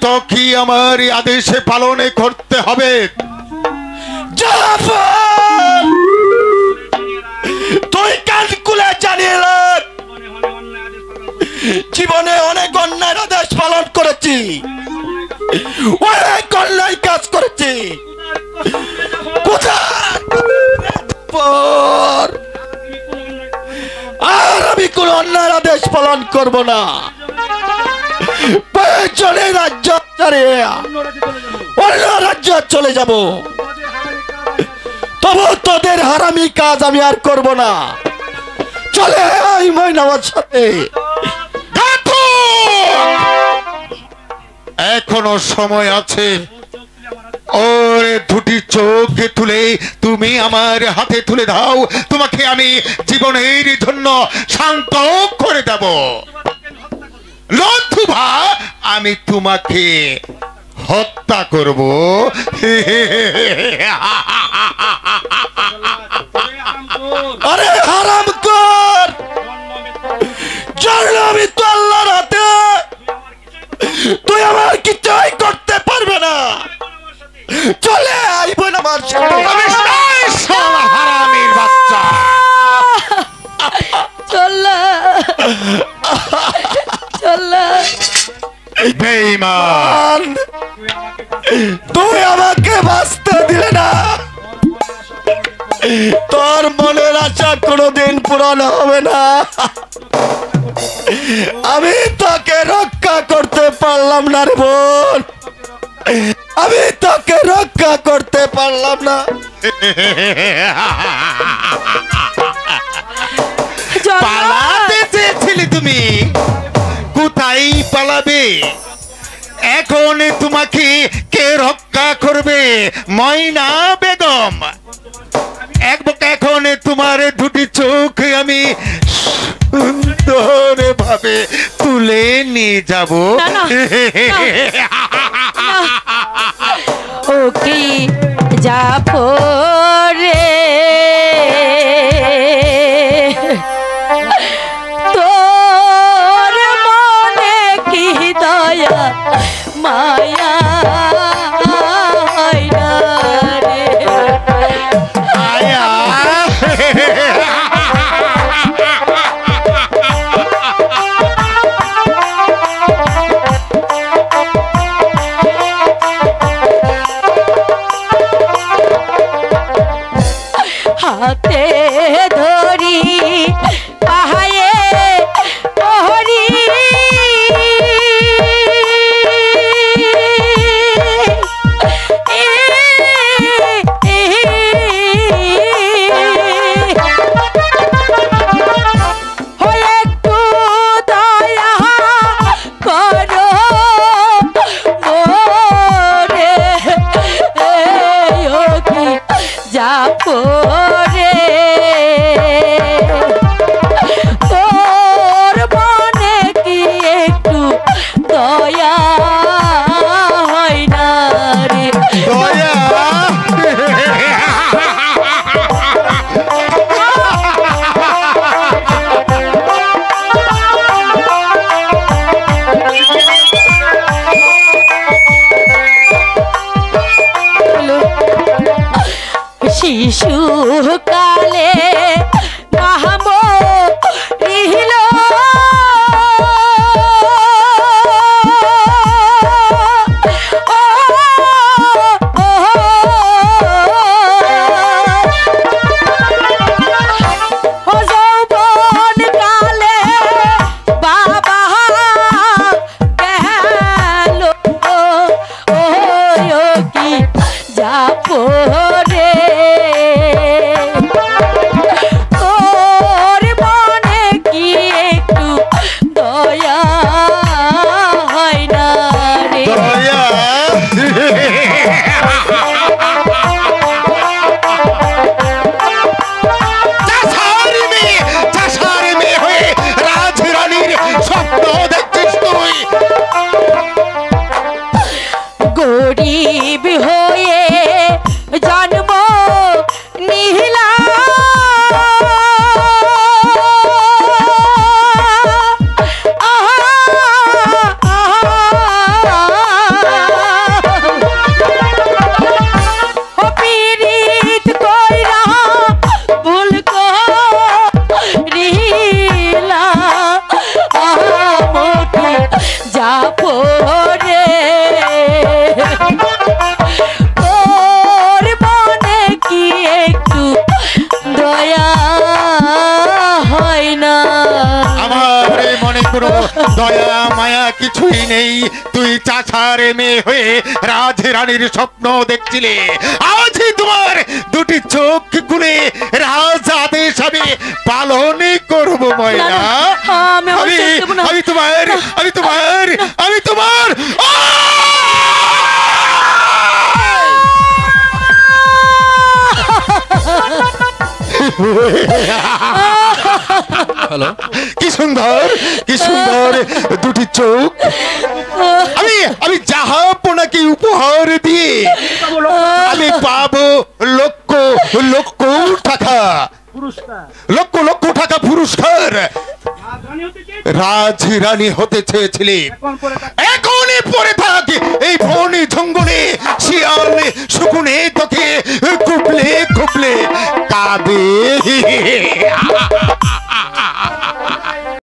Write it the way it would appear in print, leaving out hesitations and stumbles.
তো কি আমার আদেশে পালনে করতে হবে। জাফর তুই কান খুলে জানিয়ে রাখ, জীবনে অনেক অন্যায় আদেশ পালন করেছি, অনেক অন্যায় কাজ করেছি, আর আমি কোন অন্যায় আদেশ পালন করব না। প্রয়োজনে রাজ্য ছাড়িয়ে অন্য রাজ্য চলে যাব, তবু তোদের হারামি কাজ আমি আর করব না। চলে আয় ময়নার সাথে। এখনো সময় আছে। ওর দুটি চোখ তুলে তুমি আমার হাতে তুলে দাও, তোমাকে আমি জীবনের জন্য শান্ত করে দেব। নতুবা আমি তোমাকে হত্যা করব। আরে হারামখোর, জানলে আমি তো আল্লাহর হাতে, তুই আমার কিছুই করতে পারবে না। চলে আইব না আমার সাথে। হারামির বাচ্চা, চলে চলে বেঈমান, তুই আমাকে বাঁচতে দিলে না, তোর মনের আশা কোনোদিন পূরণ হবে না। আমি তোকে রক্ষা করতে পারলাম না রে বোন, আমি তোকে রক্ষা করতে পারলাম না। পালাতে চেয়েছিলে তুমি, কোথায় পালাবে? এখন তোমাকে কে রক্ষা করবে? ময়না বেগম। এখন তোমার দুটি চোখ আমি সুন্দর ভাবে তুলে নিয়ে যাব। ও কি জাফরে, তোর মনে কি দয়া মায়া হয় না রে। আয়া হাতে ধরি পাহায়ে ওহরি, একটু দয়া করো মোরে, কি জাফরে, তোর মনে কি একটু দয়া হয় না রে। দয়া শিশু কালে মাহম রিহিল, যৌবন কালে বাবা গেল, কি জাফরে, তোর মনে কি একটু দয়া হয় না রে। দয়া চাষার মেয়ে হয়ে রাজরানীর স্বপ্ন দেখছিস তুই। গরিব হয়ে জন্ম নিহিলা, দয়া মায়া কিছুই নেই। তুই চাচার মেয়ে হয়ে রাজরানীর স্বপ্ন দেখছিলে, আজই তোমার দুটি চোখ খুলে রাজ আদেশ আমি পালন করব ময়না। না, আমি আমার আমি চোখ দেব না। আমি তোমার আমি তোমার আমি তোমার হ্যালো, কি সুন্দর কি সুন্দর দুটি চোখ। আমি আমি জাহাপনাকে উপহার দিয়ে আমি পাবো লক্ষ লক্ষ টাকা, লক্ষ লক্ষ টাকা পুরস্কার। রাজরানী হতে চেয়েছিলি, এখনই পরে থাক এই ফণি